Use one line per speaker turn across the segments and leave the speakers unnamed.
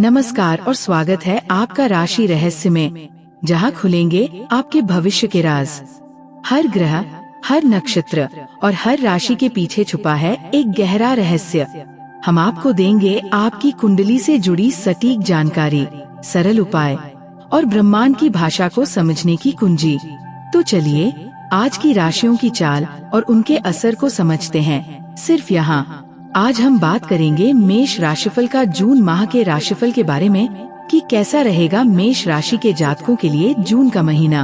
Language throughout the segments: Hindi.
नमस्कार और स्वागत है आपका राशि रहस्य में, जहां खुलेंगे आपके भविष्य के राज। हर ग्रह, हर नक्षत्र और हर राशि के पीछे छुपा है एक गहरा रहस्य। हम आपको देंगे आपकी कुंडली से जुड़ी सटीक जानकारी, सरल उपाय और ब्रह्मांड की भाषा को समझने की कुंजी। तो चलिए आज की राशियों की चाल और उनके असर को समझते हैं, सिर्फ यहाँ। आज हम बात करेंगे मेष राशिफल का जून माह के राशिफल के बारे में कि कैसा रहेगा मेष राशि के जातकों के लिए जून का महीना।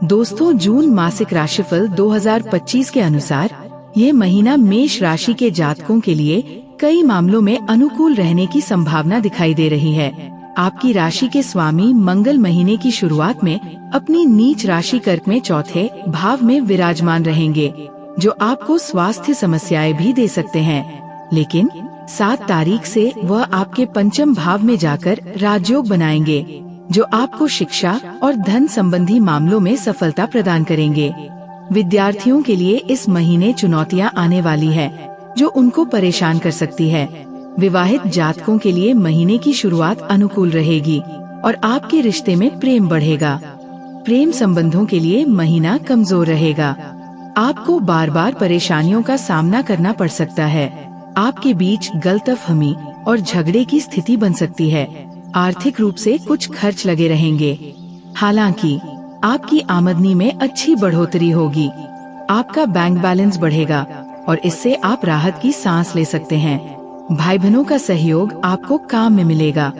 दोस्तों, जून मासिक राशिफल 2025 के अनुसार ये महीना मेष राशि के जातकों के लिए कई मामलों में अनुकूल रहने की संभावना दिखाई दे रही है। आपकी राशि के स्वामी मंगल महीने की शुरुआत में अपनी नीच राशि कर्क में चौथे भाव में विराजमान रहेंगे, जो आपको स्वास्थ्य समस्याएं भी दे सकते हैं। लेकिन 7 तारीख से वह आपके पंचम भाव में जाकर राजयोग बनाएंगे, जो आपको शिक्षा और धन संबंधी मामलों में सफलता प्रदान करेंगे। विद्यार्थियों के लिए इस महीने चुनौतियां आने वाली है, जो उनको परेशान कर सकती है। विवाहित जातकों के लिए महीने की शुरुआत अनुकूल रहेगी और आपके रिश्ते में प्रेम बढ़ेगा। प्रेम संबंधों के लिए महीना कमजोर रहेगा। आपको बार बार परेशानियों का सामना करना पड़ सकता है। आपके बीच गलतफहमी और झगड़े की स्थिति बन सकती है। आर्थिक रूप से कुछ खर्च लगे रहेंगे। हालांकि आपकी आमदनी में अच्छी बढ़ोतरी होगी। आपका बैंक बैलेंस बढ़ेगा और इससे आप राहत की सांस ले सकते हैं। भाई बहनों का सहयोग आपको काम में मिलेगा।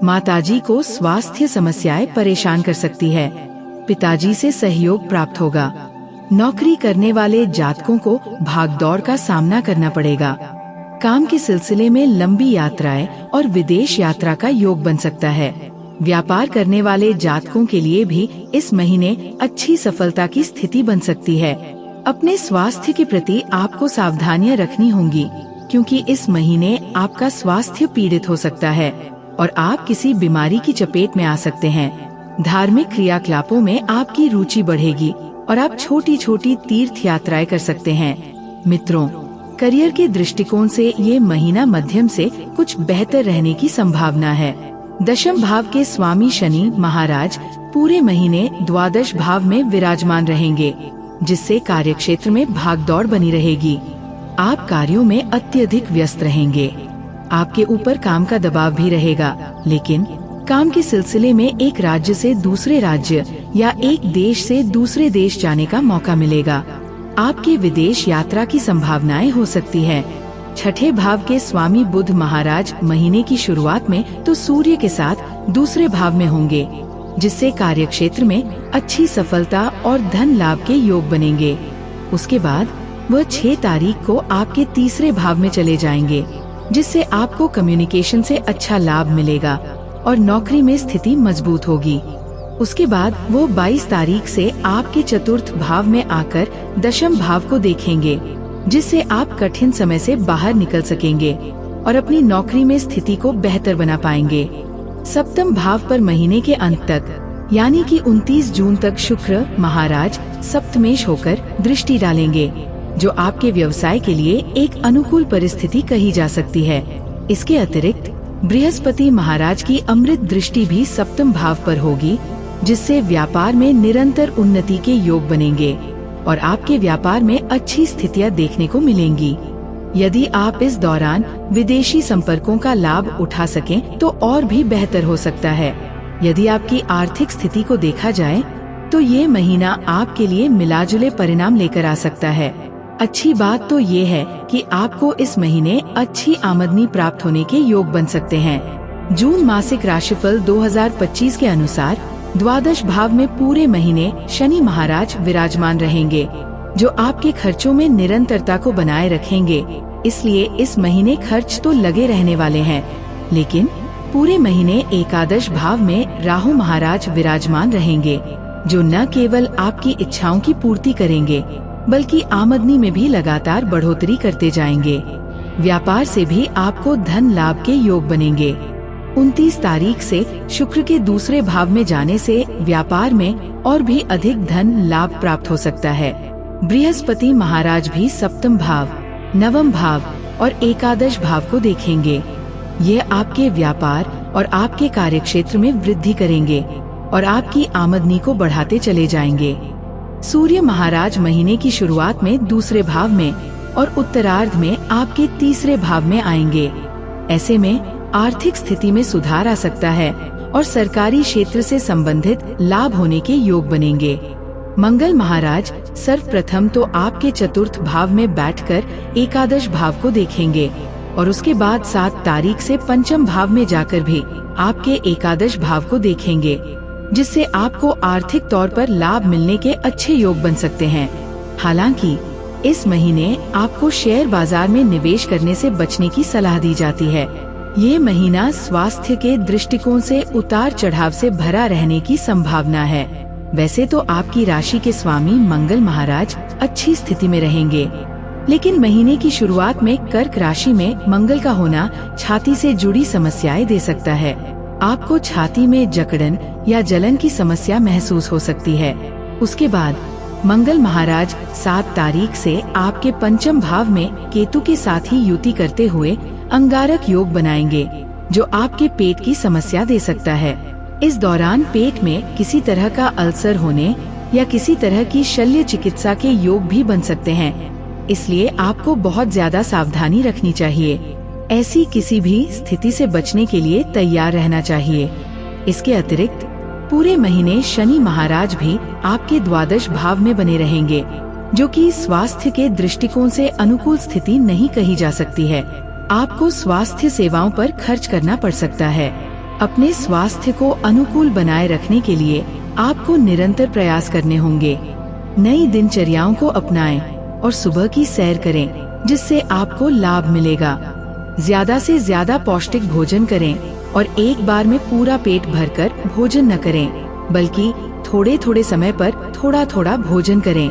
माताजी को स्वास्थ्य समस्याएं परेशान कर सकती है। पिताजी से सहयोग प्राप्त होगा। नौकरी करने वाले जातकों को भागदौड़ का सामना करना पड़ेगा। काम के सिलसिले में लंबी यात्राएं और विदेश यात्रा का योग बन सकता है। व्यापार करने वाले जातकों के लिए भी इस महीने अच्छी सफलता की स्थिति बन सकती है। अपने स्वास्थ्य के प्रति आपको सावधानियां रखनी होंगी, क्योंकि इस महीने आपका स्वास्थ्य पीड़ित हो सकता है और आप किसी बीमारी की चपेट में आ सकते हैं। धार्मिक क्रियाकलापों में आपकी रुचि बढ़ेगी और आप छोटी छोटी तीर्थ यात्राएं कर सकते हैं। मित्रों, करियर के दृष्टिकोण से ये महीना मध्यम से कुछ बेहतर रहने की संभावना है। दशम भाव के स्वामी शनि महाराज पूरे महीने द्वादश भाव में विराजमान रहेंगे, जिससे कार्यक्षेत्र में भागदौड़ बनी रहेगी। आप कार्यों में अत्यधिक व्यस्त रहेंगे। आपके ऊपर काम का दबाव भी रहेगा, लेकिन काम के सिलसिले में एक राज्य से दूसरे राज्य या एक देश से दूसरे देश जाने का मौका मिलेगा। आपके विदेश यात्रा की संभावनाएं हो सकती है। छठे भाव के स्वामी बुध महाराज महीने की शुरुआत में तो सूर्य के साथ दूसरे भाव में होंगे, जिससे कार्यक्षेत्र में अच्छी सफलता और धन लाभ के योग बनेंगे। उसके बाद वह 6 तारीख को आपके तीसरे भाव में चले जाएंगे, जिससे आपको कम्युनिकेशन से अच्छा लाभ मिलेगा और नौकरी में स्थिति मजबूत होगी। उसके बाद वो 22 तारीख से आपके चतुर्थ भाव में आकर दशम भाव को देखेंगे, जिससे आप कठिन समय से बाहर निकल सकेंगे और अपनी नौकरी में स्थिति को बेहतर बना पाएंगे। सप्तम भाव पर महीने के अंत तक, यानी कि 29 जून तक शुक्र महाराज सप्तमेश होकर दृष्टि डालेंगे, जो आपके व्यवसाय के लिए एक अनुकूल परिस्थिति कही जा सकती है। इसके अतिरिक्त बृहस्पति महाराज की अमृत दृष्टि भी सप्तम भाव पर होगी, जिससे व्यापार में निरंतर उन्नति के योग बनेंगे और आपके व्यापार में अच्छी स्थितियां देखने को मिलेंगी। यदि आप इस दौरान विदेशी संपर्कों का लाभ उठा सकें तो और भी बेहतर हो सकता है। यदि आपकी आर्थिक स्थिति को देखा जाए तो ये महीना आपके लिए मिलाजुले परिणाम लेकर आ सकता है। अच्छी बात तो ये है कि आपको इस महीने अच्छी आमदनी प्राप्त होने के योग बन सकते हैं। जून मासिक राशिफल 2025 के अनुसार द्वादश भाव में पूरे महीने शनि महाराज विराजमान रहेंगे, जो आपके खर्चों में निरंतरता को बनाए रखेंगे। इसलिए इस महीने खर्च तो लगे रहने वाले हैं, लेकिन पूरे महीने एकादश भाव में राहु महाराज विराजमान रहेंगे, जो न केवल आपकी इच्छाओं की पूर्ति करेंगे, बल्कि आमदनी में भी लगातार बढ़ोतरी करते जाएंगे। व्यापार से भी आपको धन लाभ के योग बनेंगे। 29 तारीख से शुक्र के दूसरे भाव में जाने से व्यापार में और भी अधिक धन लाभ प्राप्त हो सकता है। बृहस्पति महाराज भी सप्तम भाव, नवम भाव और एकादश भाव को देखेंगे। ये आपके व्यापार और आपके कार्यक्षेत्र में वृद्धि करेंगे और आपकी आमदनी को बढ़ाते चले जाएंगे। सूर्य महाराज महीने की शुरुआत में दूसरे भाव में और उत्तरार्ध में आपके तीसरे भाव में आएंगे। ऐसे में आर्थिक स्थिति में सुधार आ सकता है और सरकारी क्षेत्र से संबंधित लाभ होने के योग बनेंगे। मंगल महाराज सर्वप्रथम तो आपके चतुर्थ भाव में बैठकर एकादश भाव को देखेंगे और उसके बाद 7 तारीख से पंचम भाव में जाकर भी आपके एकादश भाव को देखेंगे, जिससे आपको आर्थिक तौर पर लाभ मिलने के अच्छे योग बन सकते हैं। हालांकि इस महीने आपको शेयर बाजार में निवेश करने से बचने की सलाह दी जाती है। ये महीना स्वास्थ्य के दृष्टिकोण से उतार चढ़ाव से भरा रहने की संभावना है। वैसे तो आपकी राशि के स्वामी मंगल महाराज अच्छी स्थिति में रहेंगे, लेकिन महीने की शुरुआत में कर्क राशि में मंगल का होना छाती से जुड़ी समस्याएं दे सकता है। आपको छाती में जकड़न या जलन की समस्या महसूस हो सकती है। उसके बाद मंगल महाराज 7 तारीख से आपके पंचम भाव में केतु के साथ ही युति करते हुए अंगारक योग बनाएंगे, जो आपके पेट की समस्या दे सकता है। इस दौरान पेट में किसी तरह का अल्सर होने या किसी तरह की शल्य चिकित्सा के योग भी बन सकते हैं, इसलिए आपको बहुत ज्यादा सावधानी रखनी चाहिए। ऐसी किसी भी स्थिति से बचने के लिए तैयार रहना चाहिए। इसके अतिरिक्त पूरे महीने शनि महाराज भी आपके द्वादश भाव में बने रहेंगे, जो कि स्वास्थ्य के दृष्टिकोण से अनुकूल स्थिति नहीं कही जा सकती है। आपको स्वास्थ्य सेवाओं पर खर्च करना पड़ सकता है। अपने स्वास्थ्य को अनुकूल बनाए रखने के लिए आपको निरंतर प्रयास करने होंगे। नई दिनचर्याओं को अपनाएं और सुबह की सैर करें, जिससे आपको लाभ मिलेगा। ज्यादा से ज्यादा पौष्टिक भोजन करें और एक बार में पूरा पेट भरकर भोजन न करें, बल्कि थोड़े थोड़े समय पर थोड़ा थोड़ा भोजन करें।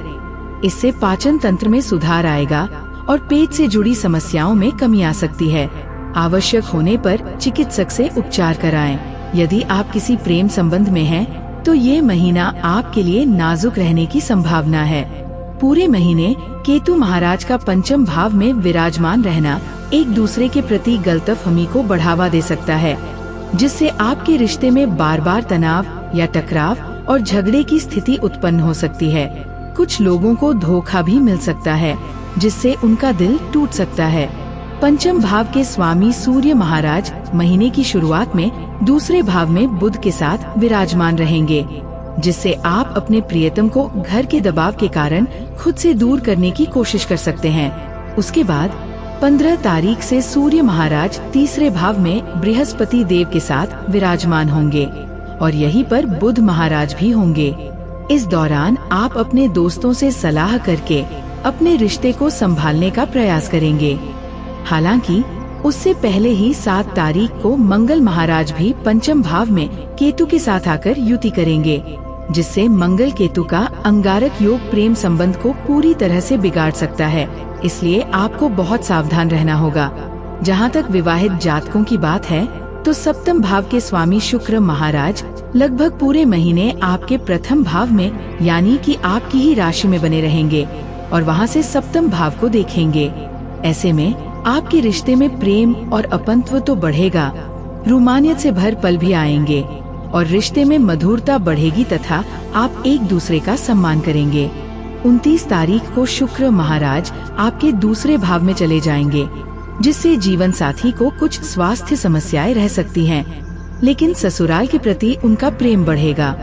इससे पाचन तंत्र में सुधार आएगा और पेट से जुड़ी समस्याओं में कमी आ सकती है। आवश्यक होने पर चिकित्सक से उपचार कराएं। यदि आप किसी प्रेम संबंध में हैं, तो ये महीना आपके लिए नाजुक रहने की संभावना है। पूरे महीने केतु महाराज का पंचम भाव में विराजमान रहना एक दूसरे के प्रति गलतफहमी को बढ़ावा दे सकता है, जिससे आपके रिश्ते में बार बार तनाव या टकराव और झगड़े की स्थिति उत्पन्न हो सकती है। कुछ लोगों को धोखा भी मिल सकता है, जिससे उनका दिल टूट सकता है। पंचम भाव के स्वामी सूर्य महाराज महीने की शुरुआत में दूसरे भाव में बुध के साथ विराजमान रहेंगे, जिससे आप अपने प्रियतम को घर के दबाव के कारण खुद से दूर करने की कोशिश कर सकते हैं। उसके बाद 15 तारीख से सूर्य महाराज तीसरे भाव में बृहस्पति देव के साथ विराजमान होंगे और यहीं पर बुध महाराज भी होंगे। इस दौरान आप अपने दोस्तों से सलाह करके अपने रिश्ते को संभालने का प्रयास करेंगे। हालांकि उससे पहले ही 7 तारीख को मंगल महाराज भी पंचम भाव में केतु के साथ आकर युति करेंगे, जिससे मंगल केतु का अंगारक योग प्रेम संबंध को पूरी तरह से बिगाड़ सकता है। इसलिए आपको बहुत सावधान रहना होगा। जहां तक विवाहित जातकों की बात है, तो सप्तम भाव के स्वामी शुक्र महाराज लगभग पूरे महीने आपके प्रथम भाव में यानी कि आपकी ही राशि में बने रहेंगे और वहां से सप्तम भाव को देखेंगे। ऐसे में आपके रिश्ते में प्रेम और अपनत्व तो बढ़ेगा, रोमानियत से भर पल भी आएंगे और रिश्ते में मधुरता बढ़ेगी तथा आप एक दूसरे का सम्मान करेंगे। 29 तारीख को शुक्र महाराज आपके दूसरे भाव में चले जाएंगे, जिससे जीवन साथी को कुछ स्वास्थ्य समस्याएं रह सकती हैं, लेकिन ससुराल के प्रति उनका प्रेम बढ़ेगा।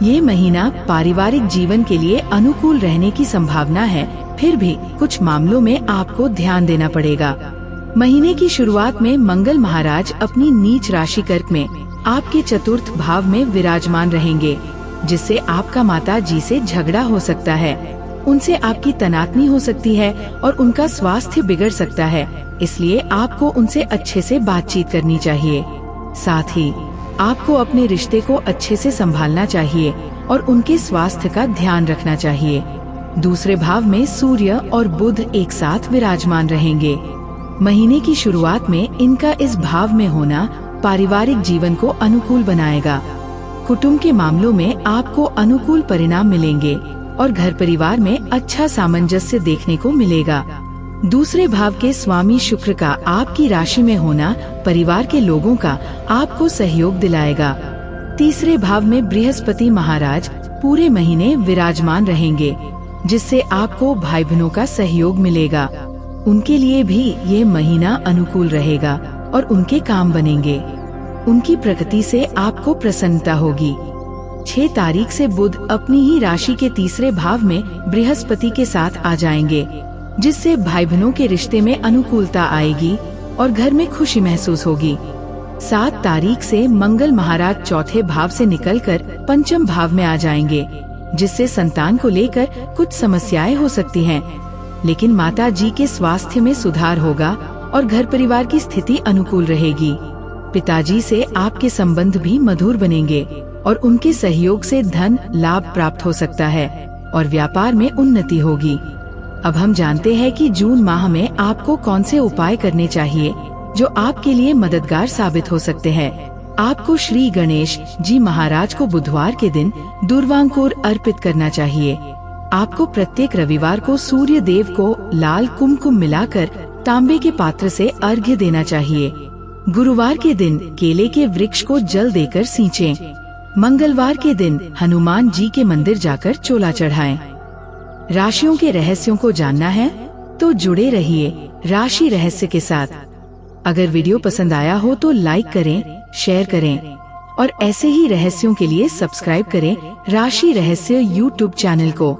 ये महीना पारिवारिक जीवन के लिए अनुकूल रहने की संभावना है, फिर भी कुछ मामलों में आपको ध्यान देना पड़ेगा। महीने की शुरुआत में मंगल महाराज अपनी नीच राशि कर्क में आपके चतुर्थ भाव में विराजमान रहेंगे, जिससे आपका माता जी से झगड़ा हो सकता है। उनसे आपकी तनातनी हो सकती है और उनका स्वास्थ्य बिगड़ सकता है, इसलिए आपको उनसे अच्छे से बातचीत करनी चाहिए। साथ ही आपको अपने रिश्ते को अच्छे से संभालना चाहिए और उनके स्वास्थ्य का ध्यान रखना चाहिए। दूसरे भाव में सूर्य और बुध एक साथ विराजमान रहेंगे। महीने की शुरुआत में इनका इस भाव में होना पारिवारिक जीवन को अनुकूल बनाएगा। कुटुंब के मामलों में आपको अनुकूल परिणाम मिलेंगे और घर परिवार में अच्छा सामंजस्य देखने को मिलेगा। दूसरे भाव के स्वामी शुक्र का आपकी राशि में होना परिवार के लोगों का आपको सहयोग दिलाएगा। तीसरे भाव में बृहस्पति महाराज पूरे महीने विराजमान रहेंगे, जिससे आपको भाई बहनों का सहयोग मिलेगा। उनके लिए भी ये महीना अनुकूल रहेगा और उनके काम बनेंगे। उनकी प्रकृति से आपको प्रसन्नता होगी। 6 तारीख से बुध अपनी ही राशि के तीसरे भाव में बृहस्पति के साथ आ जाएंगे, जिससे भाई बहनों के रिश्ते में अनुकूलता आएगी और घर में खुशी महसूस होगी। 7 तारीख से मंगल महाराज चौथे भाव से निकलकर पंचम भाव में आ जाएंगे, जिससे संतान को लेकर कुछ समस्याएं हो सकती हैं, लेकिन माता जी के स्वास्थ्य में सुधार होगा और घर परिवार की स्थिति अनुकूल रहेगी। पिताजी से आपके संबंध भी मधुर बनेंगे और उनके सहयोग से धन लाभ प्राप्त हो सकता है और व्यापार में उन्नति होगी। अब हम जानते हैं कि जून माह में आपको कौन से उपाय करने चाहिए जो आपके लिए मददगार साबित हो सकते हैं। आपको श्री गणेश जी महाराज को बुधवार के दिन दूर्वांकुर अर्पित करना चाहिए। आपको प्रत्येक रविवार को सूर्य देव को लाल कुमकुम मिलाकर तांबे के पात्र से अर्घ्य देना चाहिए। गुरुवार के दिन केले के वृक्ष को जल देकर सींचें। मंगलवार के दिन हनुमान जी के मंदिर जाकर चोला चढ़ाएं। राशियों के रहस्यों को जानना है तो जुड़े रहिए राशि रहस्य के साथ। अगर वीडियो पसंद आया हो तो लाइक करें, शेयर करें और ऐसे ही रहस्यों के लिए सब्सक्राइब करें राशि रहस्य यूट्यूब चैनल को।